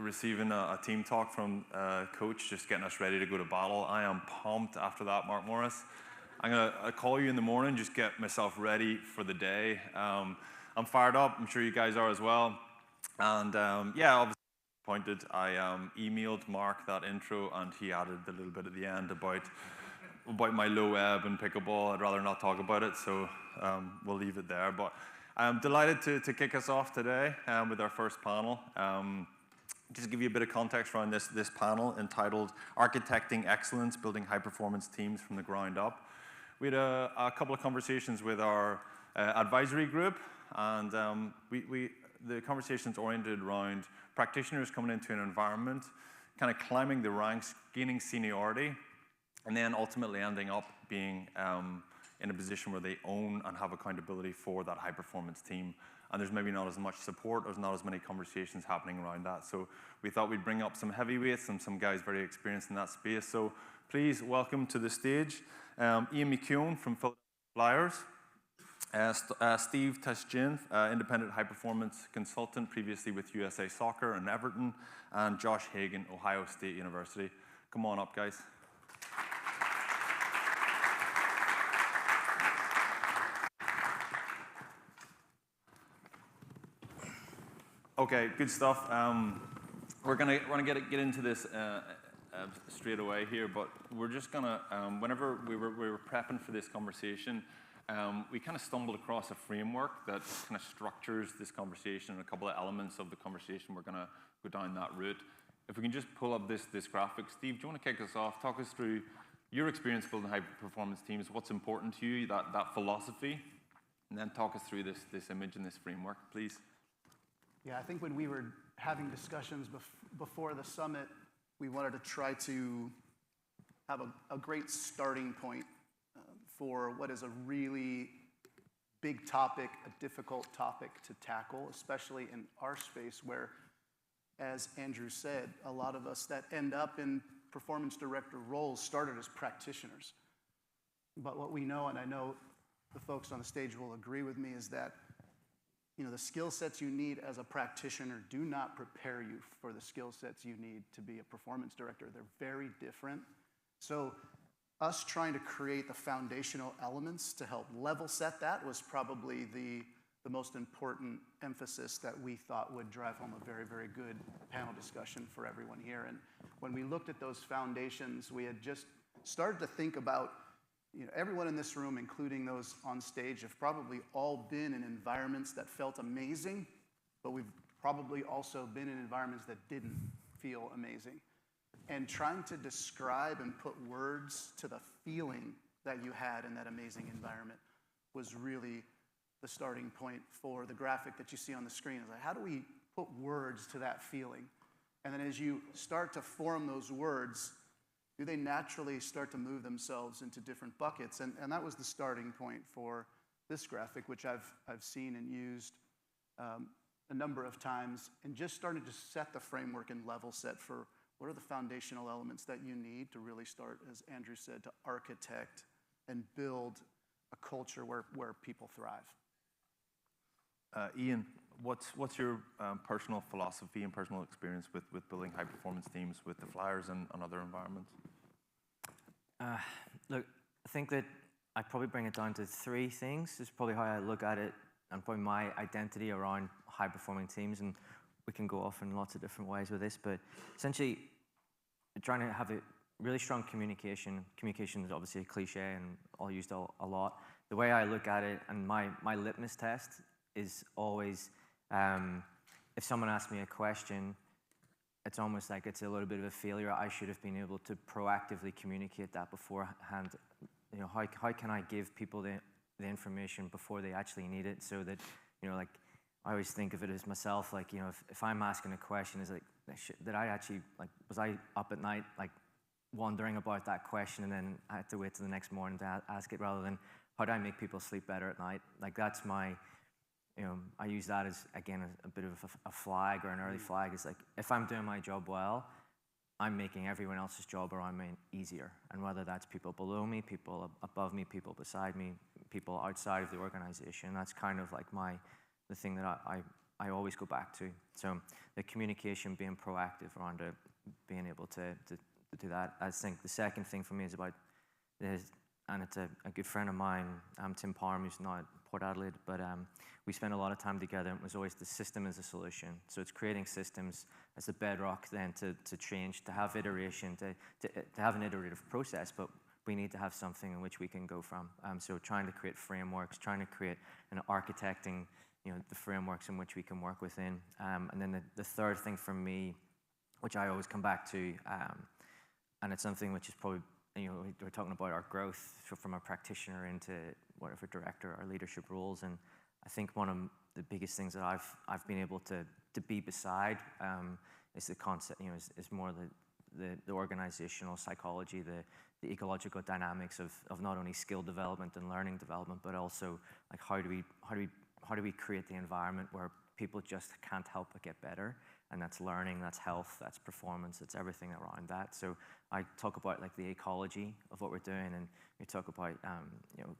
receiving a team talk from Coach, just getting us ready to go to battle. I am pumped after that, Mark Morris. I'm going to call you in the morning, just get myself ready for the day. I'm fired up. I'm sure you guys are as well. And yeah, obviously disappointed. I emailed Mark that intro, and he added a little bit at the end about my low ebb and pickleball. I'd rather not talk about it, so we'll leave it there. But I'm delighted to kick us off today with our first panel. Just to give you a bit of context around this panel entitled Architecting Excellence, Building High-Performance Teams from the Ground Up. We had a couple of conversations with our advisory group, and the conversations oriented around practitioners coming into an environment, kind of climbing the ranks, gaining seniority, and then ultimately ending up being in a position where they own and have accountability for that high-performance team. And there's maybe not as much support, there's not as many conversations happening around that. So we thought we'd bring up some heavyweights and some guys very experienced in that space. So please welcome to the stage Ian McKeown from Philadelphia Flyers, Steve Tashjin, independent high-performance consultant, previously with USA Soccer and Everton, and Josh Hagan, Ohio State University. Come on up, guys. Okay, good stuff. We're gonna get into this straight away here, but we're just gonna. Whenever we were prepping for this conversation, we kind of stumbled across a framework that kind of structures this conversation and a couple of elements of the conversation. We're gonna go down that route. If we can just pull up this graphic, Steve, do you want to kick us off? Talk us through your experience building high-performance teams. What's important to you? That philosophy, and then talk us through this image and this framework, please. Yeah, I think when we were having discussions before the summit, we wanted to try to have a great starting point for what is a really big topic, a difficult topic to tackle, especially in our space where, as Andrew said, a lot of us that end up in performance director roles started as practitioners. But what we know, and I know the folks on the stage will agree with me, is that the skill sets you need as a practitioner do not prepare you for the skill sets you need to be a performance director. They're very different. So us trying to create the foundational elements to help level set that was probably the most important emphasis that we thought would drive home a very, very good panel discussion for everyone here. And when we looked at those foundations, we had just started to think about everyone in this room, including those on stage, have probably all been in environments that felt amazing, but we've probably also been in environments that didn't feel amazing. And trying to describe and put words to the feeling that you had in that amazing environment was really the starting point for the graphic that you see on the screen. It's like, how do we put words to that feeling? And then as you start to form those words, do they naturally start to move themselves into different buckets? And that was the starting point for this graphic, which I've seen and used a number of times, and just started to set the framework and level set for what are the foundational elements that you need to really start, as Andrew said, to architect and build a culture where people thrive. Ian, what's your personal philosophy and personal experience with building high-performance teams with the Flyers and other environments? Look, I think that I probably bring it down to three things. This is probably how I look at it, and probably my identity around high-performing teams, and we can go off in lots of different ways with this, but essentially trying to have a really strong communication. Communication is obviously a cliche and all used a lot. The way I look at it, and my litmus test is always, if someone asks me a question, it's almost like it's a little bit of a failure. I should have been able to proactively communicate that beforehand. How can I give people the information before they actually need it, so that, like, I always think of it as myself, like, if I'm asking a question, is like, did I actually, like, was I up at night, like, wondering about that question, and then I had to wait till the next morning to ask it, rather than how do I make people sleep better at night? Like, that's my, I use that as, again, a bit of a flag, or an early flag. It's like, if I'm doing my job well, I'm making everyone else's job around me easier. And whether that's people below me, people above me, people beside me, people outside of the organization, that's kind of like the thing that I always go back to. So the communication, being proactive around it, being able to do that. I think the second thing for me is about this, and it's a good friend of mine, Tim Parham, who's now at Port Adelaide, but we spent a lot of time together, and it was always the system as a solution. So it's creating systems as the bedrock then to change, to have iteration, to have an iterative process, but we need to have something in which we can go from. So trying to create frameworks, trying to create an architecting, the frameworks in which we can work within. And then the third thing for me, which I always come back to, and it's something which is probably, we're talking about our growth from a practitioner into whatever director or leadership roles, and I think one of the biggest things that I've been able to be beside is the concept, is more the organizational psychology, the ecological dynamics of not only skill development and learning development, but also like how do we create the environment where people just can't help but get better, and that's learning, that's health, that's performance, that's everything around that. So I talk about like the ecology of what we're doing, and we talk about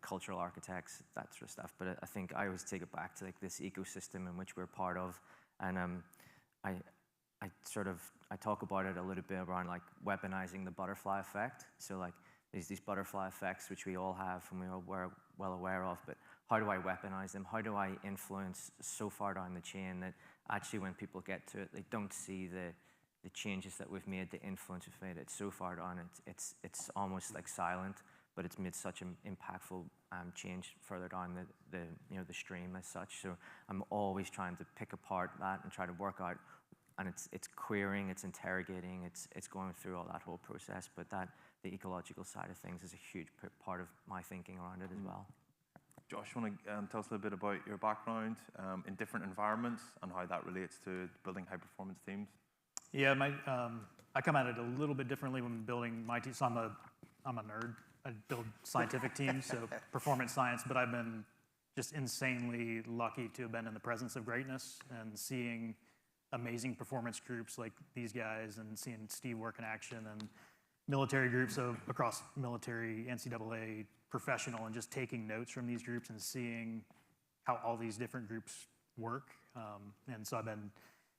cultural architects, that sort of stuff. But I think I always take it back to like this ecosystem in which we're part of, and I talk about it a little bit around like weaponizing the butterfly effect. So like there's these butterfly effects which we all have and we're well aware of, but how do I weaponize them? How do I influence so far down the chain that actually when people get to it, they don't see the changes that we've made, the influence we've made? It's so far down, it's almost like silent, but it's made such an impactful change further down the stream as such. So I'm always trying to pick apart that and try to work out, and it's querying, it's interrogating, it's going through all that whole process. But the ecological side of things is a huge part of my thinking around it as well. Josh, you want to tell us a little bit about your background in different environments and how that relates to building high-performance teams? Yeah, I come at it a little bit differently when building my team. So I'm a nerd. I build scientific teams, so performance science, but I've been just insanely lucky to have been in the presence of greatness and seeing amazing performance groups like these guys, and seeing Steve work in action, and military groups across military, NCAA, professional, and just taking notes from these groups and seeing how all these different groups work. And so I've been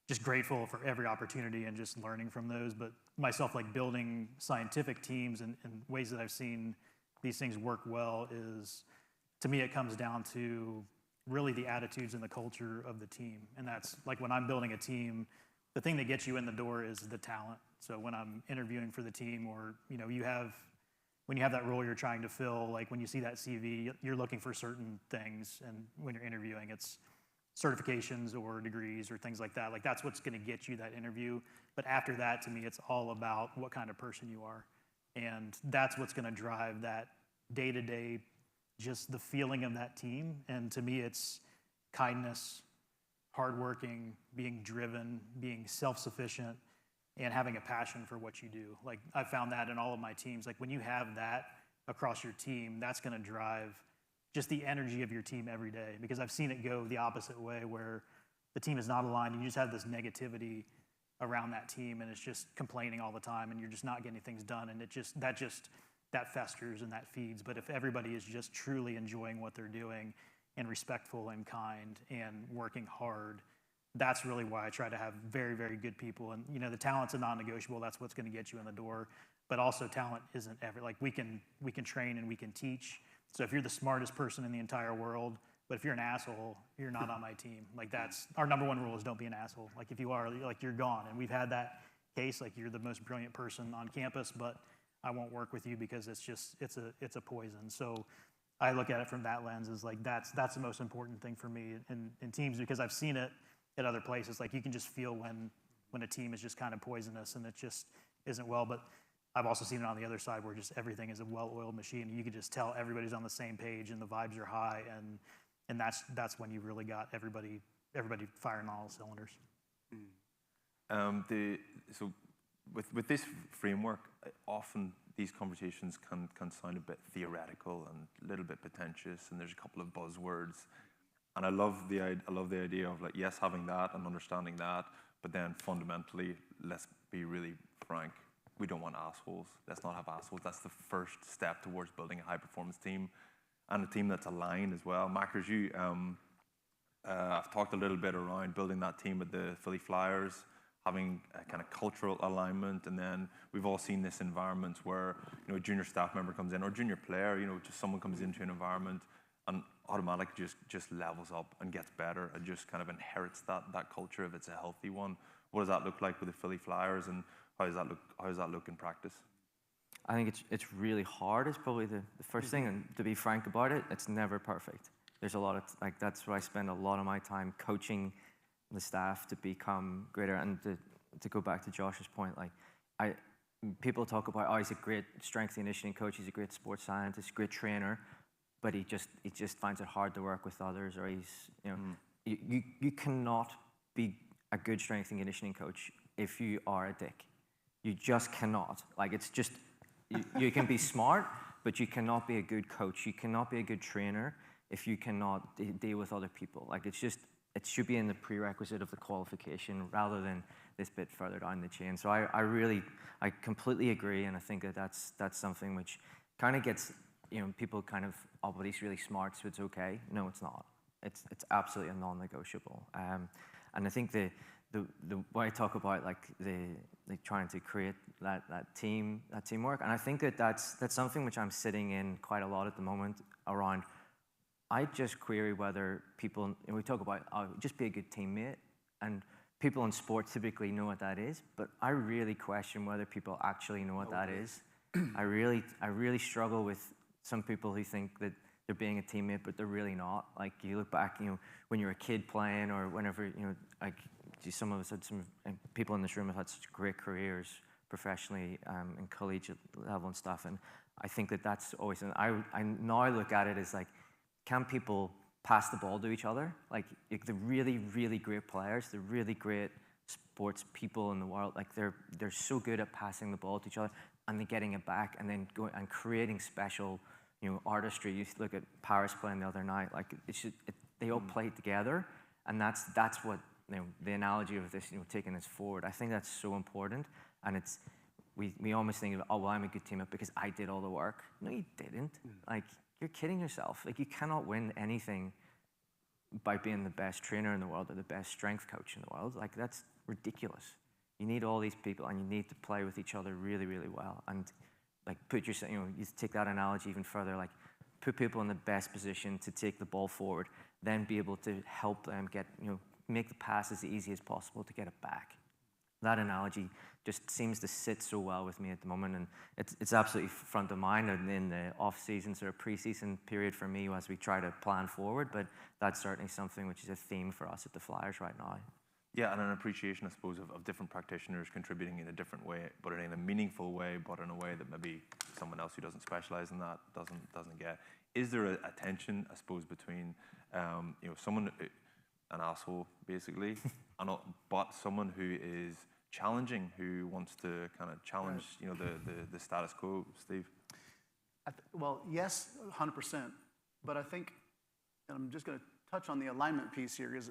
just grateful for every opportunity and just learning from those. But myself, like building scientific teams and ways that I've seen these things work well is, to me, it comes down to really the attitudes and the culture of the team. And that's like when I'm building a team, the thing that gets you in the door is the talent. So when I'm interviewing for the team, or when you have that role you're trying to fill, like when you see that CV, you're looking for certain things, and when you're interviewing, it's certifications or degrees or things like that. Like that's what's going to get you that interview. But after that, to me, it's all about what kind of person you are, and that's what's going to drive that day-to-day, just the feeling of that team. And to me, it's kindness, hardworking, being driven, being self-sufficient, and having a passion for what you do. Like I found that in all of my teams. Like when you have that across your team, that's going to drive just the energy of your team every day. Because I've seen it go the opposite way, where the team is not aligned and you just have this negativity around that team, and it's just complaining all the time, and you're just not getting things done, and that festers and that feeds. But if everybody is just truly enjoying what they're doing and respectful and kind and working hard, that's really why I try to have very, very good people. And the talent's a non-negotiable. That's what's going to get you in the door. But also, talent isn't ever, like we can train and we can teach. So if you're the smartest person in the entire world, but if you're an asshole, you're not on my team. Like that's our number one rule, is don't be an asshole. Like if you are, like you're gone. And we've had that case. Like you're the most brilliant person on campus, but I won't work with you because it's a poison. So I look at it from that lens, as like that's the most important thing for me in teams, because I've seen it at other places. Like you can just feel when a team is just kind of poisonous and it just isn't well. But I've also seen it on the other side, where just everything is a well-oiled machine, and you can just tell everybody's on the same page and the vibes are high, and that's when you really got everybody firing on all cylinders. So with this framework, often these conversations can sound a bit theoretical and a little bit pretentious, and there's a couple of buzzwords. And I love the idea of, like, yes, having that and understanding that, but then fundamentally, let's be really frank. We don't want assholes. Let's not have assholes. That's the first step towards building a high-performance team, and a team that's aligned as well. Mackers, I've talked a little bit around building that team with the Philly Flyers, having a kind of cultural alignment, and then we've all seen this environment where a junior staff member comes in or junior player, just someone comes into an environment and automatically just levels up and gets better and just kind of inherits that culture if it's a healthy one. What does that look like with the Philly Flyers, and how does that look in practice? I think it's really hard is probably the first thing, and to be frank about it, it's never perfect. There's a lot of, that's where I spend a lot of my time coaching the staff to become greater. And to go back to Josh's point, people talk about, oh, he's a great strength and conditioning coach, he's a great sports scientist, great trainer, but he just finds it hard to work with others, or you cannot be a good strength and conditioning coach if you are a dick. You just cannot. It's just, you can be smart, but you cannot be a good coach. You cannot be a good trainer if you cannot deal with other people. It should be in the prerequisite of the qualification rather than this bit further down the chain. So I completely agree, and I think that's something which kind of gets, people kind of, oh, but he's really smart, so it's okay. No, it's not. It's absolutely a non-negotiable. And I think the way I talk about trying to create that teamwork, and I think that's something which I'm sitting in quite a lot at the moment around. I just query whether people, and we talk about, oh, just be a good teammate, and people in sport typically know what that is, but I really question whether people actually know what that is. I really struggle with some people who think that they're being a teammate, but they're really not. You look back, when you're a kid playing, or whenever, some of us had people in this room have had such great careers professionally and collegiate level and stuff, and I think that's always, and I now look at it as can people pass the ball to each other? The really, really great players, the really great sports people in the world, they're so good at passing the ball to each other and then getting it back and then going and creating special, artistry. You look at Paris playing the other night, they all play together, and that's what, the analogy of this, taking this forward. I think that's so important, and we almost think of, oh, well, I'm a good teammate because I did all the work. No, you didn't. You're kidding yourself. You cannot win anything by being the best trainer in the world or the best strength coach in the world. That's ridiculous. You need all these people, and you need to play with each other really, really well. And put yourself, you take that analogy even further, put people in the best position to take the ball forward, then be able to help them get, make the pass as easy as possible to get it back. That analogy just seems to sit so well with me at the moment, and it's absolutely front of mind in the off-season or pre-season period for me as we try to plan forward, but that's certainly something which is a theme for us at the Flyers right now. Yeah, and an appreciation, I suppose, of different practitioners contributing in a different way, but in a meaningful way, but in a way that maybe someone else who doesn't specialize in that doesn't get. Is there a tension, I suppose, between someone, an asshole basically, but someone who is challenging, who wants to kind of challenge, the status quo, Steve? Well, yes, 100%. But I think, and I'm just going to touch on the alignment piece here, is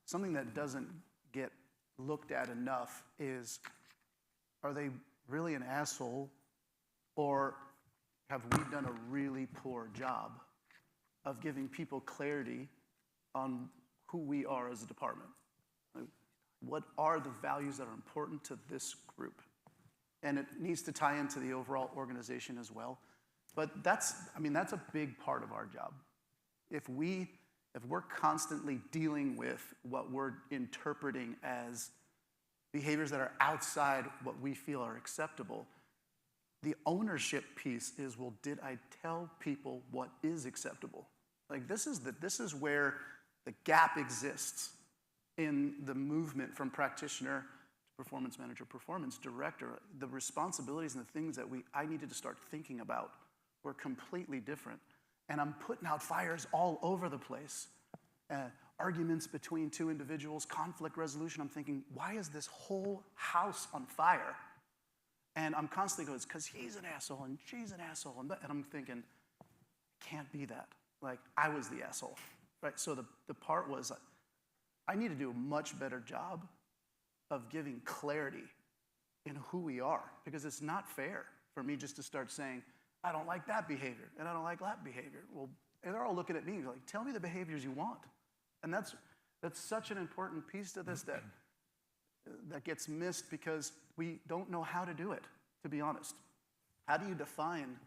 something that doesn't get looked at enough is, are they really an asshole, or have we done a really poor job of giving people clarity on who we are as a department? What are the values that are important to this group? And it needs to tie into the overall organization as well. But that's a big part of our job. If we're constantly dealing with what we're interpreting as behaviors that are outside what we feel are acceptable, the ownership piece is, well, did I tell people what is acceptable? This is where the gap exists in the movement from practitioner to performance manager, performance director. The responsibilities and the things that I needed to start thinking about were completely different. And I'm putting out fires all over the place. Arguments between two individuals, conflict resolution. I'm thinking, why is this whole house on fire? And I'm constantly going, it's because he's an asshole and she's an asshole. And I'm thinking, it can't be that. I was the asshole, right? So the part was, I need to do a much better job of giving clarity in who we are, because it's not fair for me just to start saying, I don't like that behavior, and I don't like that behavior. Well, and they're all looking at me like, tell me the behaviors you want. And that's such an important piece to this that gets missed because we don't know how to do it, to be honest. How do you define,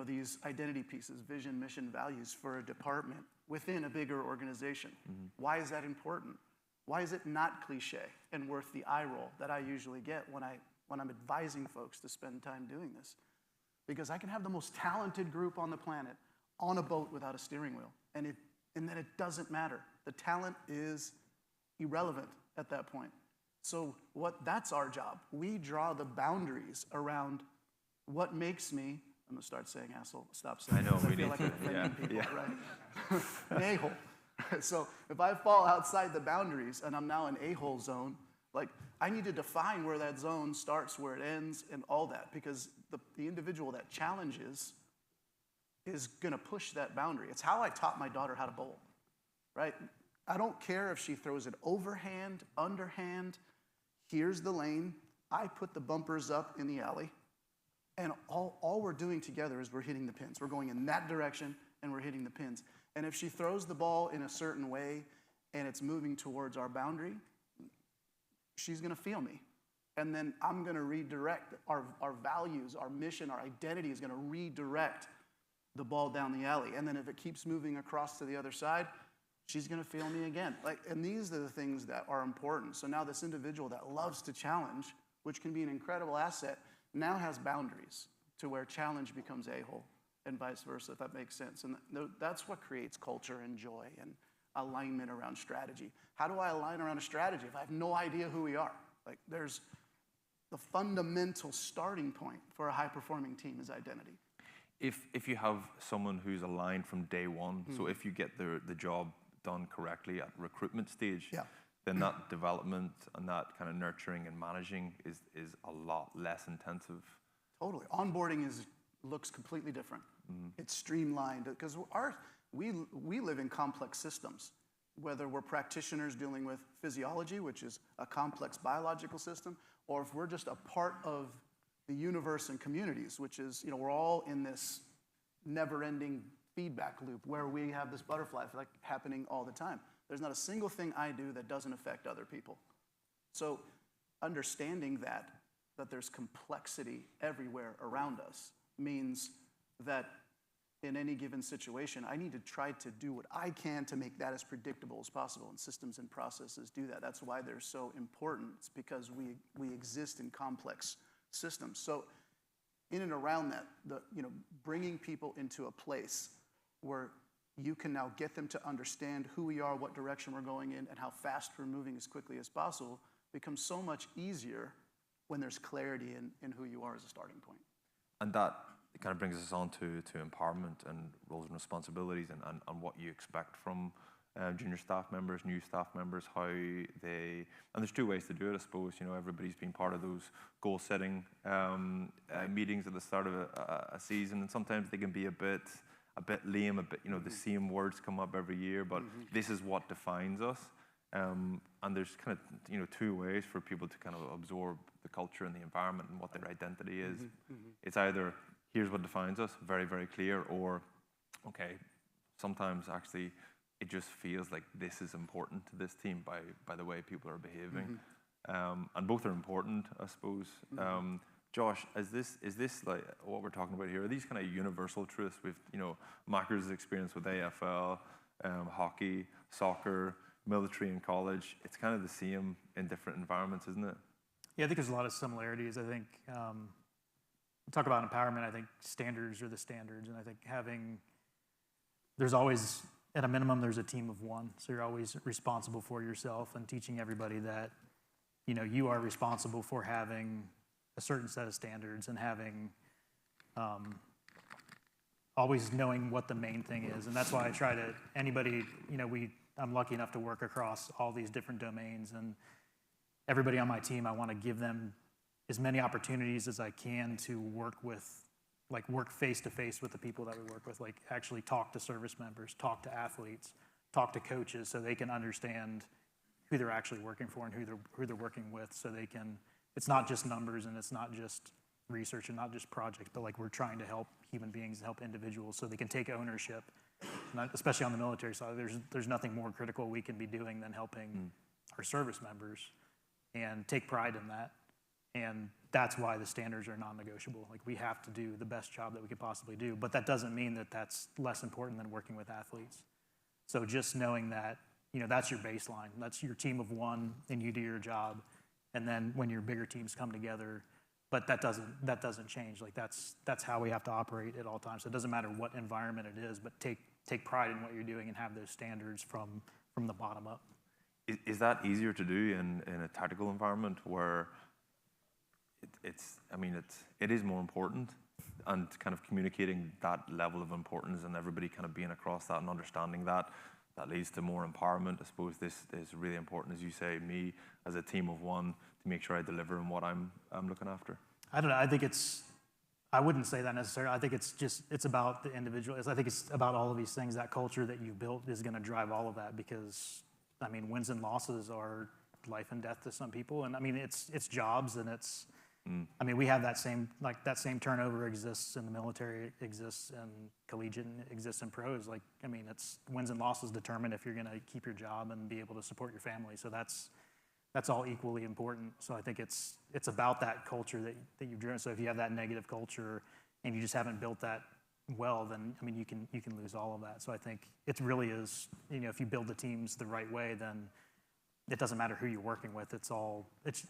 these identity pieces, vision, mission, values for a department within a bigger organization? Why is that important? Why is it not cliche and worth the eye roll that I usually get when I'm advising folks to spend time doing this? Because I can have the most talented group on the planet on a boat without a steering wheel, and then it doesn't matter. The talent is irrelevant at that point. So that's our job. We draw the boundaries around what makes me, I'm gonna start saying asshole, stop saying I know, this. we feel need like to, I'm offending yeah, people, right? An a-hole. So if I fall outside the boundaries and I'm now in a-hole zone, like I need to define where that zone starts, where it ends, and all that, because the individual that challenges is gonna push that boundary. It's how I taught my daughter how to bowl, right? I don't care if she throws it overhand, underhand. Here's the lane. I put the bumpers up in the alley, and all we're doing together is we're hitting the pins. We're going in that direction, and we're hitting the pins. And if she throws the ball in a certain way, and it's moving towards our boundary, she's gonna feel me. And then I'm gonna redirect our values, our mission, our identity is gonna redirect the ball down the alley. And then if it keeps moving across to the other side, she's gonna feel me again. And these are the things that are important. So now this individual that loves to challenge, which can be an incredible asset, now has boundaries to where challenge becomes a-hole and vice versa, if that makes sense. And that's what creates culture and joy and alignment around strategy. How do I align around a strategy if I have no idea who we are? Like there's the fundamental starting point for a high-performing team is identity. If you have someone who's aligned from day one, so if you get the job done correctly at recruitment stage, then that development and that kind of nurturing and managing is a lot less intensive. Totally. Onboarding looks completely different. It's streamlined because we live in complex systems, whether we're practitioners dealing with physiology, which is a complex biological system, or if we're just a part of the universe and communities, which is, we're all in this never-ending feedback loop where we have this butterfly effect happening all the time. There's not a single thing I do that doesn't affect other people. So understanding that there's complexity everywhere around us means that in any given situation, I need to try to do what I can to make that as predictable as possible, and systems and processes do that. That's why they're so important. It's because we exist in complex systems. So in and around that, bringing people into a place where you can now get them to understand who we are, what direction we're going in, and how fast we're moving as quickly as possible becomes so much easier when there's clarity in who you are as a starting point. And that kind of brings us on to empowerment and roles and responsibilities and what you expect from junior staff members, new staff members, how they, and there's two ways to do it, I suppose. Everybody's been part of those goal setting meetings at the start of a season, and sometimes they can be a bit lame, the same words come up every year, but this is what defines us. And there's kind of two ways for people to kind of absorb the culture and the environment and what their identity is. It's either here's what defines us, very, very clear, or okay, sometimes actually it just feels like this is important to this team by the way people are behaving. And both are important, I suppose. Josh, is this like what we're talking about here? Are these kind of universal truths with, Macker's experience with AFL, hockey, soccer, military and college? It's kind of the same in different environments, isn't it? Yeah, I think there's a lot of similarities. I think talk about empowerment. I think standards are the standards, and I think there's always, at a minimum, there's a team of one. So you're always responsible for yourself, and teaching everybody that, you are responsible for having a certain set of standards and having always knowing what the main thing is. And that's why I try to, anybody, I'm lucky enough to work across all these different domains, and everybody on my team, I want to give them as many opportunities as I can to work face-to-face with the people that we work with, like actually talk to service members, talk to athletes, talk to coaches, so they can understand who they're actually working for and who they're working with, so they can, it's not just numbers and it's not just research and not just projects, but like we're trying to help human beings, help individuals so they can take ownership, especially on the military side, there's nothing more critical we can be doing than helping our service members, and take pride in that. And that's why the standards are non-negotiable. Like, we have to do the best job that we could possibly do, but that doesn't mean that that's less important than working with athletes. So just knowing that, that's your baseline. That's your team of one, and you do your job. And then when your bigger teams come together, but that doesn't change. Like, that's how we have to operate at all times. So it doesn't matter what environment it is, but take pride in what you're doing and have those standards from the bottom up. Is that easier to do in a tactical environment where it is more important, and kind of communicating that level of importance and everybody kind of being across that and understanding that leads to more empowerment? I suppose this is really important, as you say, me as a team of one, to make sure I deliver on what I'm looking after. I don't know. I wouldn't say that necessarily. I think it's about the individual. I think it's about all of these things. That culture that you've built is going to drive all of that, because, wins and losses are life and death to some people. And it's jobs, and it's, we have that same turnover exists in the military, exists in collegiate, and exists in pros. It's wins and losses determine if you're going to keep your job and be able to support your family. So that's all equally important. So I think it's about that culture that you've driven. So if you have that negative culture and you just haven't built that well, then you can lose all of that. So I think it really is, if you build the teams the right way, then it doesn't matter who you're working with. It's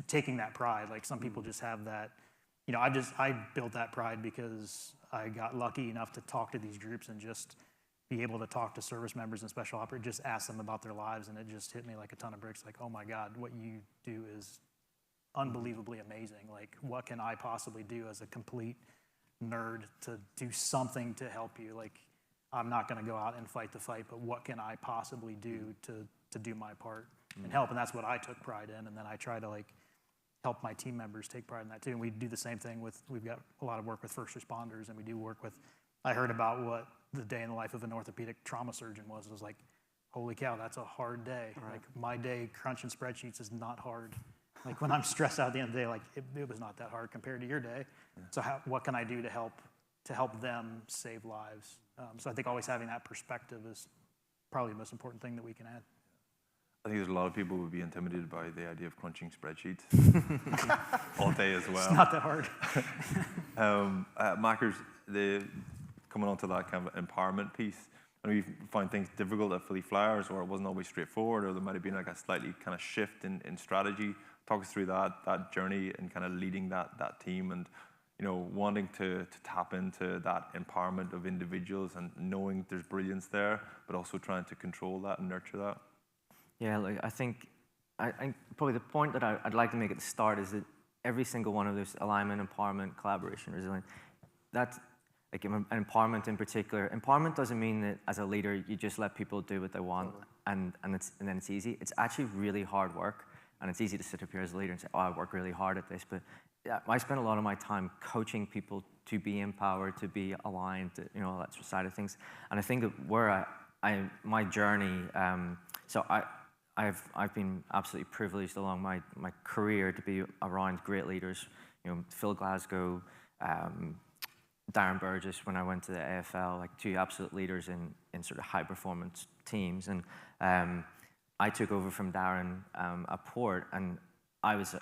taking that pride. Like, some people just have that. I built that pride because I got lucky enough to talk to these groups and just be able to talk to service members and special operators, just ask them about their lives, and it just hit me like a ton of bricks. Like, oh my God, what you do is unbelievably amazing. Like, what can I possibly do as a complete nerd to do something to help you? Like, I'm not going to go out and fight the fight, but what can I possibly do to do my part and help? And that's what I took pride in, and then I try to help my team members take pride in that too. And we do the same thing we've got a lot of work with first responders, and we do work with. I heard about what the day in the life of an orthopedic trauma surgeon was. It was like, holy cow, that's a hard day. Right. Like, my day crunching spreadsheets is not hard. Like, when I'm stressed out at the end of the day, like, it was not that hard compared to your day. Yeah. So what can I do to help them save lives? So I think always having that perspective is probably the most important thing that we can add. I think there's a lot of people who would be intimidated by the idea of crunching spreadsheets all day as well. It's not that hard. Mackers, coming on to that kind of empowerment piece, I know you find things difficult at Philly Flyers, or it wasn't always straightforward, or there might have been like a slightly kind of shift in strategy. Talk us through that journey and kind of leading that team, and wanting to tap into that empowerment of individuals and knowing there's brilliance there, but also trying to control that and nurture that. Yeah, I think probably the point that I'd like to make at the start is that every single one of those alignment, empowerment, collaboration, resilience, that's like empowerment in particular. Empowerment doesn't mean that as a leader you just let people do what they want and then it's easy. It's actually really hard work, and it's easy to sit up here as a leader and say, oh, I work really hard at this, but I spend a lot of my time coaching people to be empowered, to be aligned, all that side of things. And I think that where my journey, I've been absolutely privileged along my career to be around great leaders. Phil Glasgow, Darren Burgess when I went to the AFL, like two absolute leaders in sort of high performance teams. And I took over from Darren at Port, and I was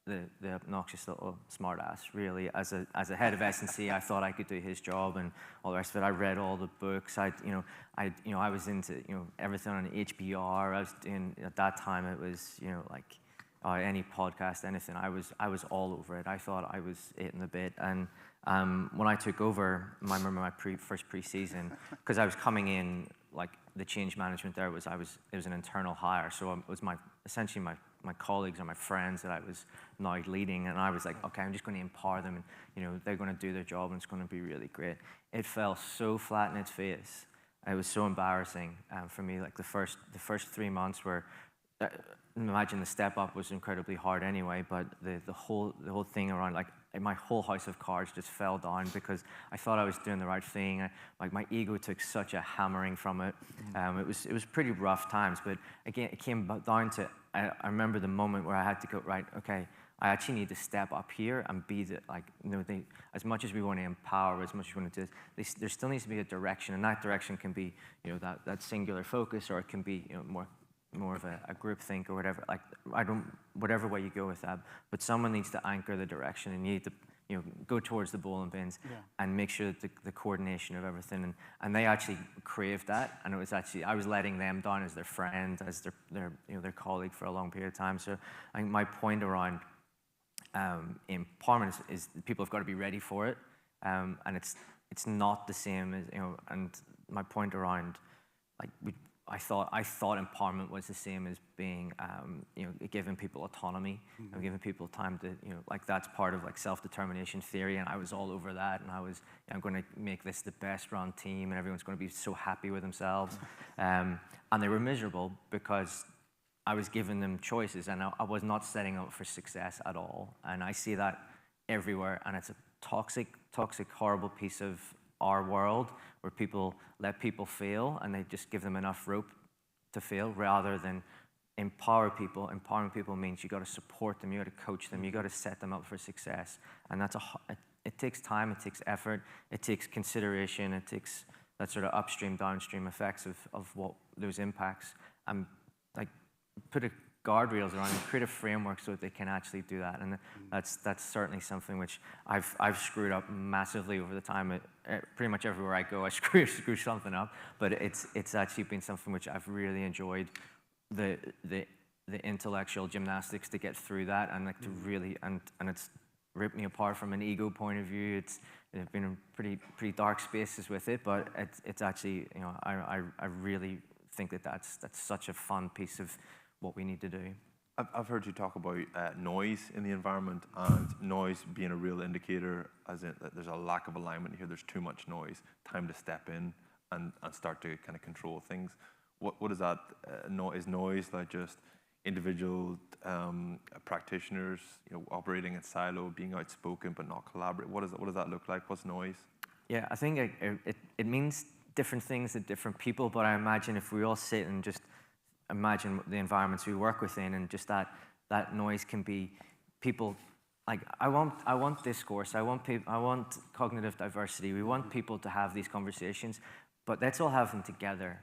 the obnoxious little smartass, really. As a head of S&C, I thought I could do his job and all the rest of it. I read all the books. I was into everything on HBR. I was doing, at that time it was any podcast, anything. I was all over it. I thought I was it in the bit. And when I took over, I remember my first preseason, because I was coming in, like the change management there it was an internal hire, so it was essentially my colleagues or my friends that I was now leading, and I was like, okay, I'm just going to empower them, and they're going to do their job, and it's going to be really great. It fell so flat in its face. It was so embarrassing for me. Like the first 3 months were, imagine the step up was incredibly hard anyway, but the whole thing around, like my whole house of cards just fell down because I thought I was doing the right thing. My ego took such a hammering from it. It was pretty rough times, but again, it came down to, I remember the moment where I had to go, right, okay, I actually need to step up here and be the, like, as much as we want to empower, as much as we want to do this, there still needs to be a direction, and that direction can be, that singular focus, or it can be, more of a group think or whatever. Like, whatever way you go with that, but someone needs to anchor the direction, and you need to, go towards the bowling bins and make sure that the coordination of everything, and they actually craved that, and it was actually, I was letting them down as their friend, as their colleague for a long period of time. So I think my point around empowerment is people have got to be ready for it, and it's not the same as, and my point around, like, I thought empowerment was the same as being, giving people autonomy and giving people time to, like, that's part of, like, self-determination theory, and I was all over that, and I was, I'm going to make this the best run team, and everyone's going to be so happy with themselves, and they were miserable because I was giving them choices, and I was not setting up for success at all, and I see that everywhere, and it's a toxic, horrible piece of our world, where people let people fail and they just give them enough rope to fail, rather than empower people. Empowering people means you got to support them, you got to coach them, you got to set them up for success, and it takes time, it takes effort, it takes consideration, it takes that sort of upstream, downstream effects of what those impacts, and, like, put a guardrails around and create a framework so that they can actually do that. And that's certainly something which I've screwed up massively over the time. Pretty much everywhere I go, I screw something up. But it's actually been something which I've really enjoyed, the intellectual gymnastics to get through that, and, like, to really, and it's ripped me apart from an ego point of view. It's been in pretty dark spaces with it, but it's actually, I really think that's such a fun piece of what we need to do. I've heard you talk about noise in the environment, and noise being a real indicator, as in that there's a lack of alignment here, there's too much noise, time to step in and start to kind of control things. What is that? Is noise like just individual practitioners, operating in silo, being outspoken but not collaborate? What does that look like? What's noise? Yeah, I think it means different things to different people, but I imagine if we all sit and just imagine the environments we work within, and just that noise can be people, like, I want discourse, I want cognitive diversity, we want people to have these conversations, but let's all have them together,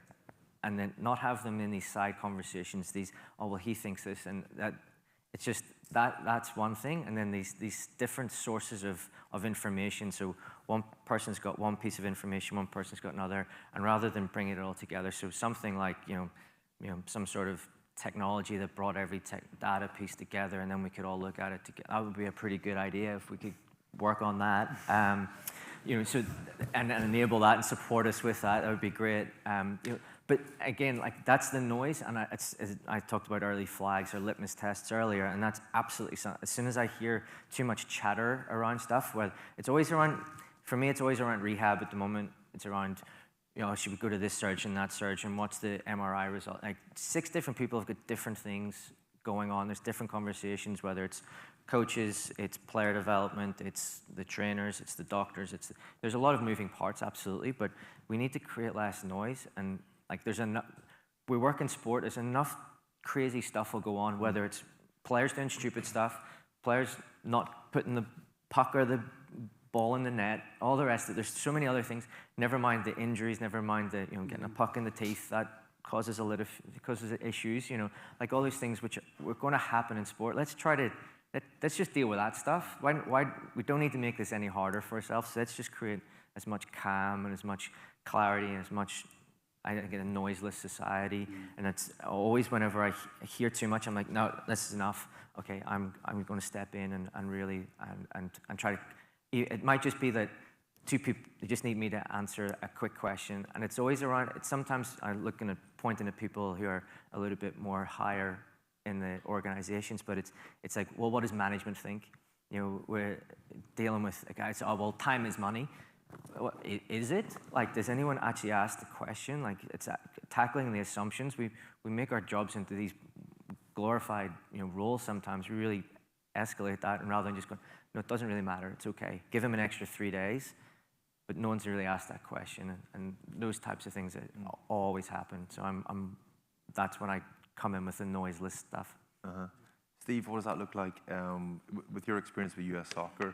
and then not have them in these side conversations, these, oh, well, he thinks this, and that, it's just, that's one thing, and then these different sources of information, so one person's got one piece of information, one person's got another, and rather than bring it all together, so something like, some sort of technology that brought every data piece together, and then we could all look at it together. That would be a pretty good idea if we could work on that. So and enable that and support us with that. That would be great. But again, like, that's the noise, and I talked about early flags or litmus tests earlier, and that's absolutely something. As soon as I hear too much chatter around stuff, well, it's always around. For me, it's always around rehab at the moment. It's around, should we go to this surgeon, that surgeon? What's the MRI result? Like, 6 different people have got different things going on. There's different conversations, whether it's coaches, it's player development, it's the trainers, it's the doctors. There's a lot of moving parts, absolutely, but we need to create less noise. And, like, we work in sport, there's enough crazy stuff will go on, whether it's players doing stupid stuff, players not putting the puck or the ball in the net, all the rest of it. There's so many other things. Never mind the injuries, never mind the getting a puck in the teeth. That causes issues. Like all these things which are going to happen in sport. Let's just deal with that stuff. Why we don't need to make this any harder for ourselves. So let's just create as much calm and as much clarity and as much, I get a noiseless society. And it's always whenever I hear too much, I'm like, no, this is enough. Okay, I'm going to step in and really and try to. It might just be that 2 people, they just need me to answer a quick question. And it's always around, sometimes I'm looking at pointing at people who are a little bit more higher in the organizations, but it's like, well, what does management think? We're dealing with a guy, so, oh, well, time is money. Is it? Like, does anyone actually ask the question? Like, it's tackling the assumptions. We make our jobs into these glorified, roles sometimes. We really escalate that, and rather than just going, no, it doesn't really matter, it's okay. Give him an extra 3 days, but no one's really asked that question, and those types of things that always happen. So that's when I come in with the noiseless stuff. Steve, what does that look like with your experience with US soccer?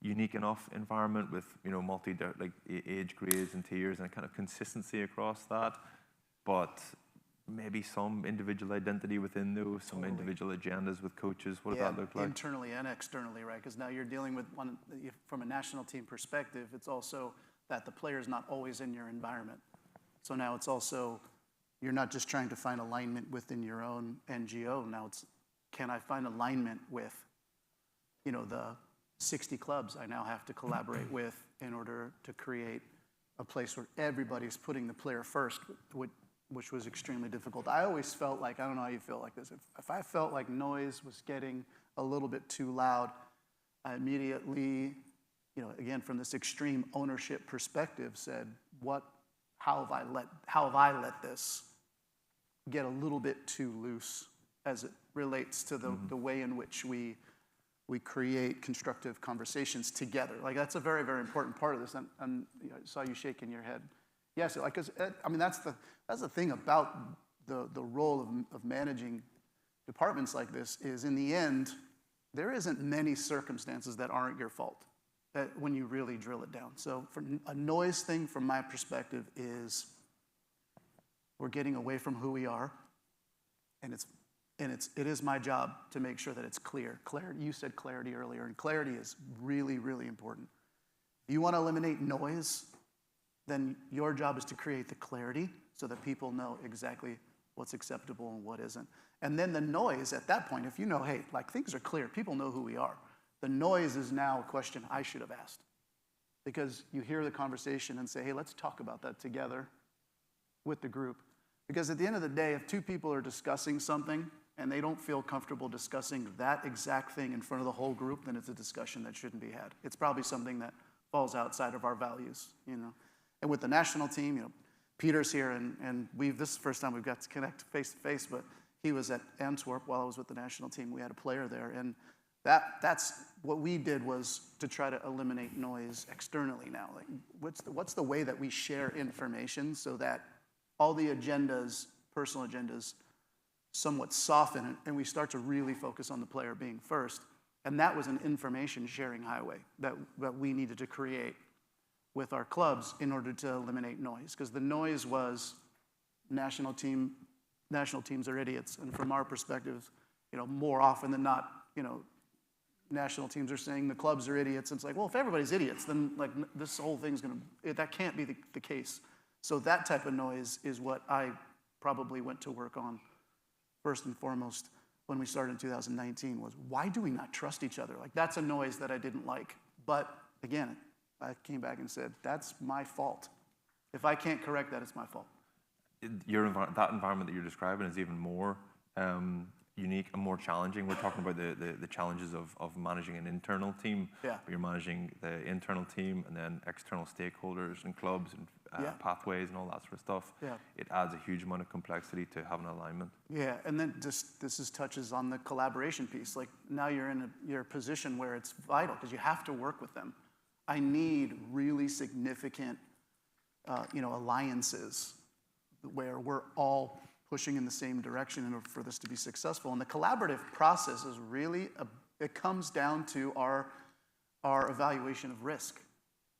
Unique enough environment with multi age grades and tiers and kind of consistency across that, but maybe some individual identity within those, some individual agendas with coaches. What does that look like? Internally and externally, right? Because now you're dealing with one from a national team perspective. It's also that the player is not always in your environment. So now it's also, you're not just trying to find alignment within your own NGO. Now it's, can I find alignment with, the 60 clubs I now have to collaborate with in order to create a place where everybody's putting the player first, which was extremely difficult. I always felt like, I don't know how you feel like this, if I felt like noise was getting a little bit too loud, I immediately, again, from this extreme ownership perspective, said, how have I let this get a little bit too loose as it relates to the way in which we create constructive conversations together? Like, that's a very, very important part of this. And I saw you shaking your head. Yes, like, 'cause, I mean, that's the thing about the role of managing departments like this is, in the end, there isn't many circumstances that aren't your fault when you really drill it down. So for a noise thing, from my perspective, is we're getting away from who we are, and it is my job to make sure that it's clear. Clarity, you said clarity earlier, and clarity is really, really important. If you want to eliminate noise, then your job is to create the clarity so that people know exactly what's acceptable and what isn't. And then the noise at that point, if you know, hey, like, things are clear, people know who we are. The noise is now a question I should have asked. Because you hear the conversation and say, hey, let's talk about that together with the group. Because at the end of the day, if two people are discussing something and they don't feel comfortable discussing that exact thing in front of the whole group, then it's a discussion that shouldn't be had. It's probably something that falls outside of our values, And with the national team, Peter's here, and this is the first time we've got to connect face-to-face, but he was at Antwerp while I was with the national team. We had a player there, and that's what we did, was to try to eliminate noise externally now. Like, what's the way that we share information so that all the agendas, personal agendas, somewhat soften, and we start to really focus on the player being first. And that was an information sharing highway that we needed to create with our clubs in order to eliminate noise. Because the noise was national teams are idiots. And from our perspective, more often than not, national teams are saying the clubs are idiots. And it's like, well, if everybody's idiots, then like this whole thing's that can't be the case. So that type of noise is what I probably went to work on first and foremost when we started in 2019, was why do we not trust each other? Like, that's a noise that I didn't like. But again, I came back and said, that's my fault. If I can't correct that, it's my fault. That environment that you're describing is even more unique and more challenging. We're talking about the challenges of managing an internal team. Yeah. You're managing the internal team and then external stakeholders and clubs and pathways and all that sort of stuff. Yeah. It adds a huge amount of complexity to having alignment. Yeah, and then this touches on the collaboration piece. Like, now you're in your position where it's vital because you have to work with them. I need really significant, alliances where we're all pushing in the same direction in order for this to be successful. And the collaborative process is really, it comes down to our evaluation of risk.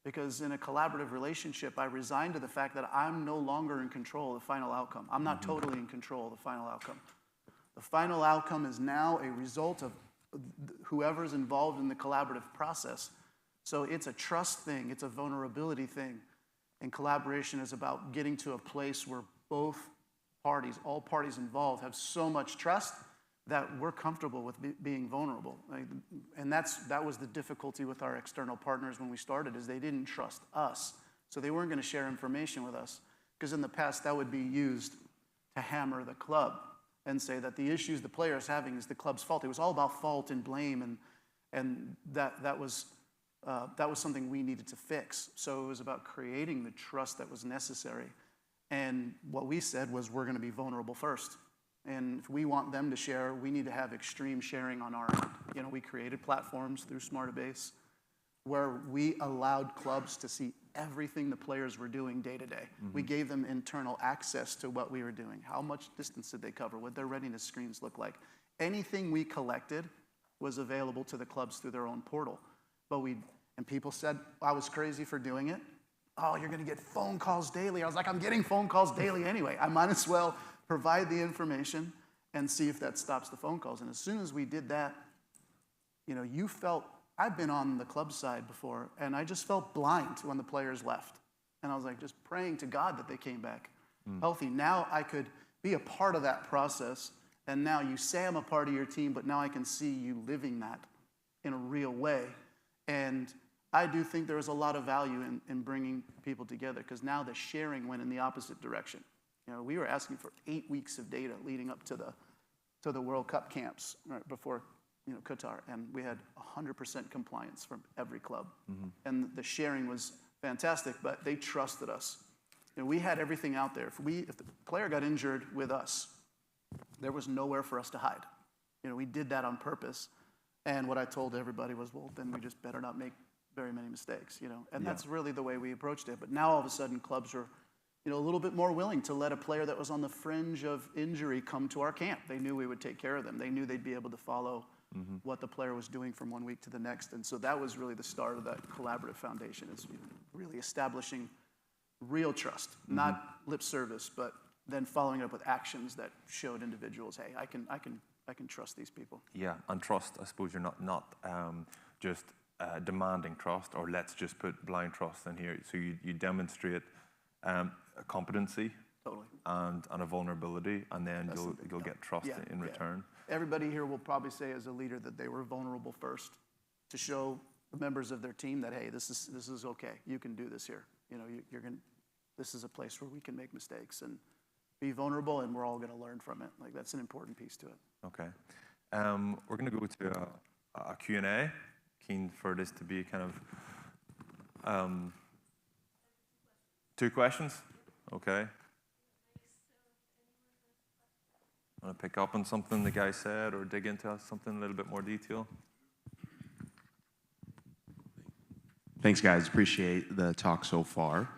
Because in a collaborative relationship, I resign to the fact that I'm no longer in control of the final outcome. I'm not totally in control of the final outcome. The final outcome is now a result of whoever's involved in the collaborative process. So it's a trust thing, it's a vulnerability thing. And collaboration is about getting to a place where both parties, all parties involved, have so much trust that we're comfortable with being vulnerable. And that was the difficulty with our external partners when we started, is they didn't trust us. So they weren't going to share information with us. Because in the past, that would be used to hammer the club and say that the issues the player is having is the club's fault. It was all about fault and blame, and that was something we needed to fix. So it was about creating the trust that was necessary. And what we said was, we're going to be vulnerable first. And if we want them to share, we need to have extreme sharing on our end. We created platforms through Smartabase where we allowed clubs to see everything the players were doing day to day. We gave them internal access to what we were doing. How much distance did they cover? What their readiness screens look like? anything we collected was available to the clubs through their own portal. And people said I was crazy for doing it. Oh, you're gonna get phone calls daily. I was like, I'm getting phone calls daily anyway. I might as well provide the information and see if that stops the phone calls. And as soon as we did that, you felt, I've been on the club side before, and I just felt blind when the players left. And I was like, just praying to God that they came back healthy. Now I could be a part of that process, and now you say I'm a part of your team, but now I can see you living that in a real way. And I do think there is a lot of value in bringing people together, because now the sharing went in the opposite direction. We were asking for 8 weeks of data leading up to the World Cup camps right before Qatar, and we had 100% compliance from every club. And the sharing was fantastic, but they trusted us. We had everything out there. If the player got injured with us, there was nowhere for us to hide. We did that on purpose. And what I told everybody was, well, then we just better not make very many mistakes, And that's really the way we approached it. But now all of a sudden clubs are, a little bit more willing to let a player that was on the fringe of injury come to our camp. They knew we would take care of them. They knew they'd be able to follow what the player was doing from 1 week to the next. And so that was really the start of that collaborative foundation, is really establishing real trust, not lip service, but then following it up with actions that showed individuals, hey, I can trust these people. Yeah, and trust, I suppose you're not just demanding trust, or let's just put blind trust in here. So you demonstrate a competency, Totally. and a vulnerability, and then you'll get trust in return. Everybody here will probably say as a leader that they were vulnerable first, to show the members of their team that, hey, this is okay. You can do this here. This is a place where we can make mistakes and be vulnerable, and we're all going to learn from it. Like, that's an important piece to it. Okay. We're going to go to a Q&A. Keen for this to be kind of 2 questions. Okay. Want to pick up on something the guy said, or dig into something in a little bit more detail? Thanks, guys. Appreciate the talk so far.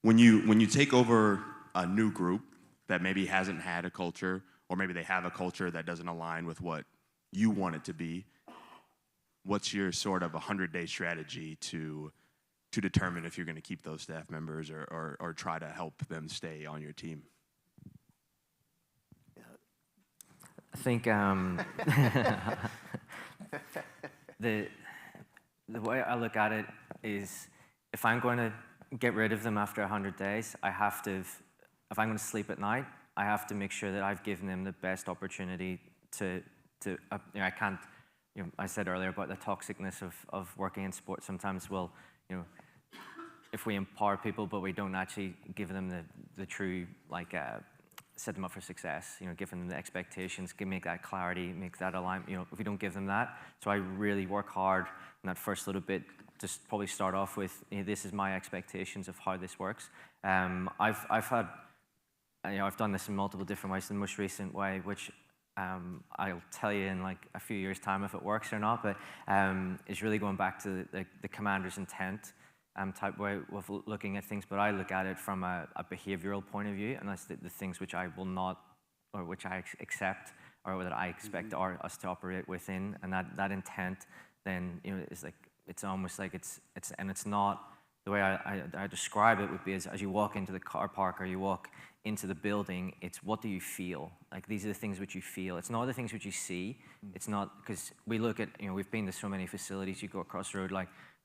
When you take over a new group that maybe hasn't had a culture, or maybe they have a culture that doesn't align with what you want it to be, what's your sort of 100-day strategy to determine if you're going to keep those staff members or try to help them stay on your team? I think the way I look at it is, if I'm going to get rid of them after 100 days, if I'm going to sleep at night, I have to make sure that I've given them the best opportunity to I can't, I said earlier about the toxicness of working in sports. Sometimes if we empower people, but we don't actually give them the true, set them up for success, give them the expectations, make that clarity, make that alignment, if we don't give them that. So I really work hard in that first little bit, just probably start off with, this is my expectations of how this works. I've done this in multiple different ways. The most recent way, which I'll tell you in a few years' time if it works or not, but is really going back to the commander's intent type way of looking at things. But I look at it from a behavioral point of view, and that's the things which I will not, or which I accept, or that I expect us to operate within. And that intent then is it's almost like it's not, the way I describe it would be as you walk into the car park or you walk into the building, it's what do you feel? These are the things which you feel. It's not the things which you see. It's not, because we look at, we've been to so many facilities, you go across the road,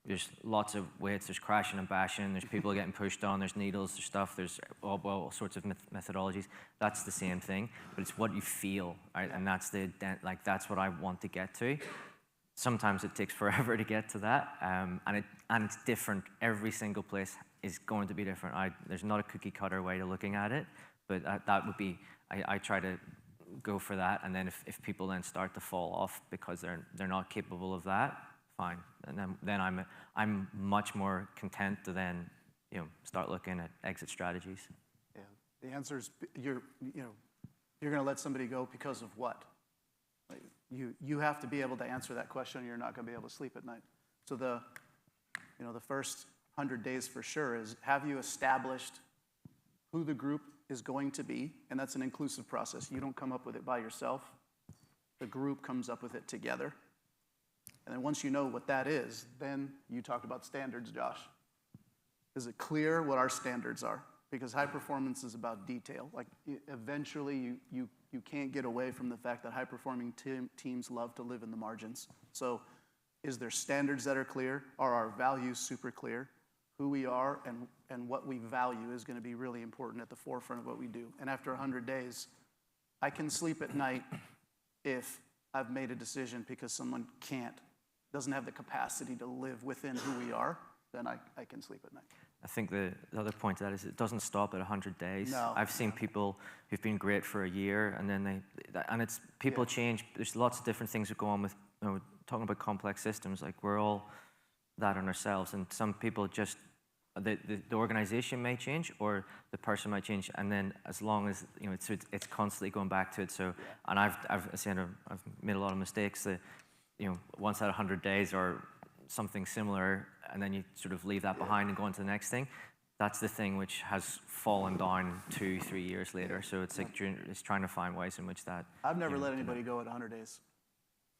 there's lots of weights, there's crashing and bashing, there's people getting pushed on, there's needles, there's stuff, there's all sorts of methodologies. That's the same thing, but it's what you feel, right? And that's that's what I want to get to. Sometimes it takes forever to get to that, and it's different. Every single place is going to be different. There's not a cookie cutter way to looking at it, but that would be, I try to go for that, and then if people then start to fall off because they're not capable of that, fine. And then I'm much more content to then start looking at exit strategies. Yeah, the answer is you're going to let somebody go because of what? You have to be able to answer that question, or you're not going to be able to sleep at night. So the first 100 days for sure is, have you established who the group is going to be? And that's an inclusive process. You don't come up with it by yourself. The group comes up with it together. And then once you know what that is, then you talked about standards, Josh. Is it clear what our standards are? Because high performance is about detail. Like eventually you can't get away from the fact that high performing teams love to live in the margins. So is there standards that are clear? Are our values super clear? Who we are and what we value is going to be really important at the forefront of what we do. And after 100 days, I can sleep at night if I've made a decision because someone doesn't have the capacity to live within who we are, then I can sleep at night. I think the other point to that is it doesn't stop at 100 days. No. I've seen people who've been great for a year, and then people change. There's lots of different things that go on with, talking about complex systems. Like we're all that on ourselves, and some people just, the organization may change or the person might change, and then as long as it's constantly going back to it. So, and I've made a lot of mistakes. That once at 100 days or something similar, and then you sort of leave that behind and go on to the next thing. That's the thing which has fallen down 2-3 years later. So it's like it's trying to find ways in which that. I've never let anybody go at 100 days.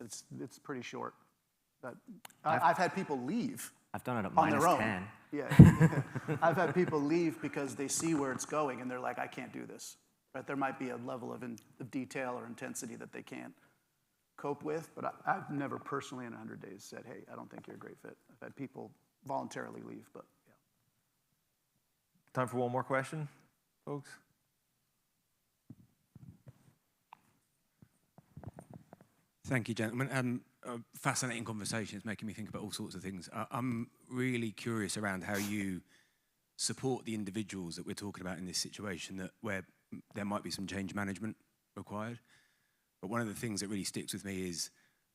It's pretty short. But I've had people leave. I've done it at on their own. -10. Yeah. I've had people leave because they see where it's going and they're like, I can't do this. Right? There might be a level of detail or intensity that they can't cope with, but I've never personally in 100 days said, hey, I don't think you're a great fit. I've had people voluntarily leave, but yeah. Time for one more question, folks. Thank you, gentlemen. Fascinating conversation. It's making me think about all sorts of things. I'm really curious around how you support the individuals that we're talking about in this situation, where there might be some change management required. But one of the things that really sticks with me is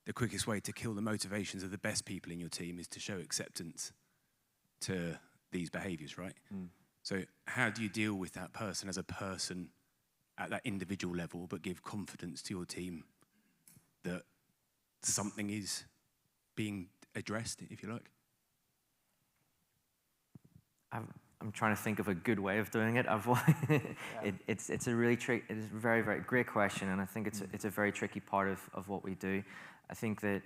the quickest way to kill the motivations of the best people in your team is to show acceptance to these behaviors, right? So how do you deal with that person as a person at that individual level, but give confidence to your team that something is being addressed, if you like? I'm trying to think of a good way of doing it. It's a really it is a very, very great question, and I think it's a very tricky part of what we do. I think that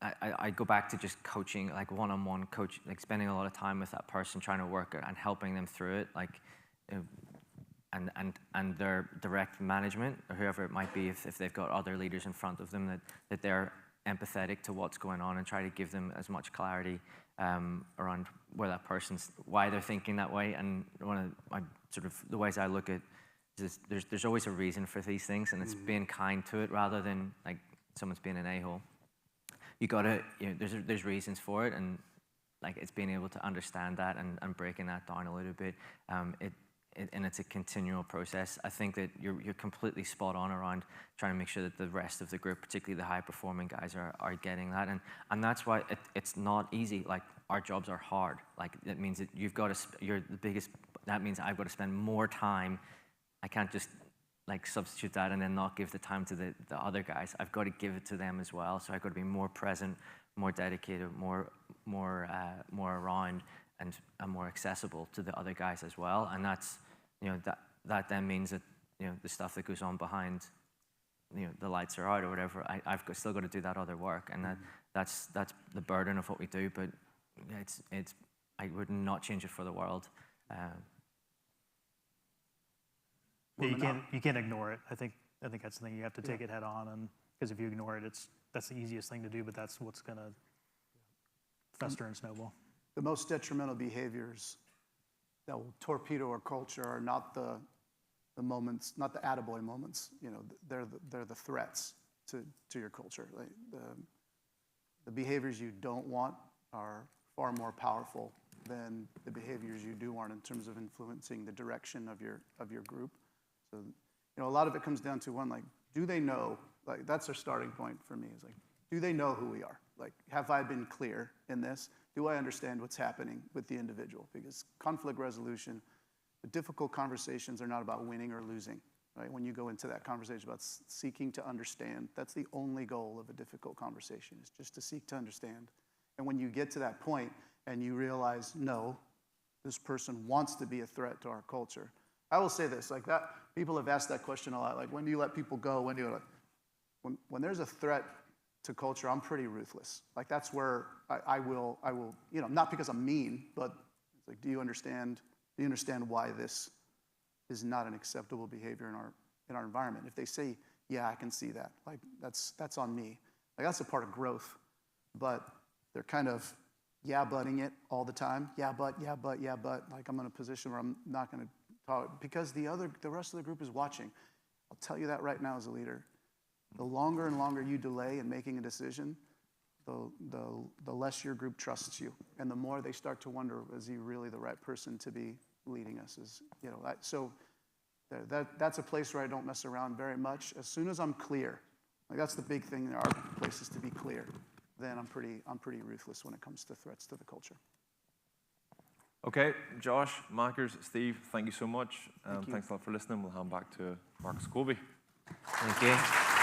I go back to just coaching, like one-on-one coach, like spending a lot of time with that person, trying to work it and helping them through it, like, and their direct management or whoever it might be, if they've got other leaders in front of them, that they're empathetic to what's going on and try to give them as much clarity around where that person's, why they're thinking that way. And one of my sort of the ways I look at is there's always a reason for these things, and it's being kind to it rather than like someone's being an a-hole. You gotta, there's reasons for it, and like it's being able to understand that and breaking that down a little bit. And it's a continual process. I think that you're completely spot on around trying to make sure that the rest of the group, particularly the high-performing guys, are getting that. And that's why it's not easy. Like, our jobs are hard. Like, it means that that means I've got to spend more time. I can't just, like, substitute that and then not give the time to the other guys. I've got to give it to them as well. So I've got to be more present, more dedicated, more around, and more accessible to the other guys as well. And that's, that then means that, the stuff that goes on behind, the lights are out or whatever, still got to do that other work. And that's the burden of what we do. But I would not change it for the world. You can't ignore it. I think that's the thing. You have to take it head on, and because if you ignore it, that's the easiest thing to do. But that's what's going to fester and snowball. The most detrimental behaviors that will torpedo our culture are not the moments, not the attaboy moments. They're the threats to your culture. Like the behaviors you don't want are far more powerful than the behaviors you do want in terms of influencing the direction of your group. So, a lot of it comes down to one, like, do they know? Like, that's their starting point for me. Is like, do they know who we are? Like, have I been clear in this? Do I understand what's happening with the individual? Because conflict resolution, the difficult conversations are not about winning or losing, right? When you go into that conversation about seeking to understand, that's the only goal of a difficult conversation, is just to seek to understand. And when you get to that point and you realize, no, this person wants to be a threat to our culture. I will say this, like People have asked that question a lot, like, when do you let people go? When do you when there's a threat to culture, I'm pretty ruthless. Like, that's where I will, you know, not because I'm mean, but it's like, do you understand why this is not an acceptable behavior in our environment? If they say, yeah, I can see that, like, that's on me. Like, that's a part of growth, but they're kind of yeah-butting it all the time. Yeah, but. Like, I'm in a position where I'm not going to talk because the rest of the group is watching. I'll tell you that right now as a leader. The longer and longer you delay in making a decision, the less your group trusts you, and the more they start to wonder, is he really the right person to be leading us? So that's a place where I don't mess around very much. As soon as I'm clear, like, that's the big thing in our place, is to be clear. Then I'm pretty ruthless when it comes to threats to the culture. Okay, Josh, Makers, Steve, thank you so much. Thank you. Thanks a lot for listening. We'll hand back to Marcus Colby. Thank you.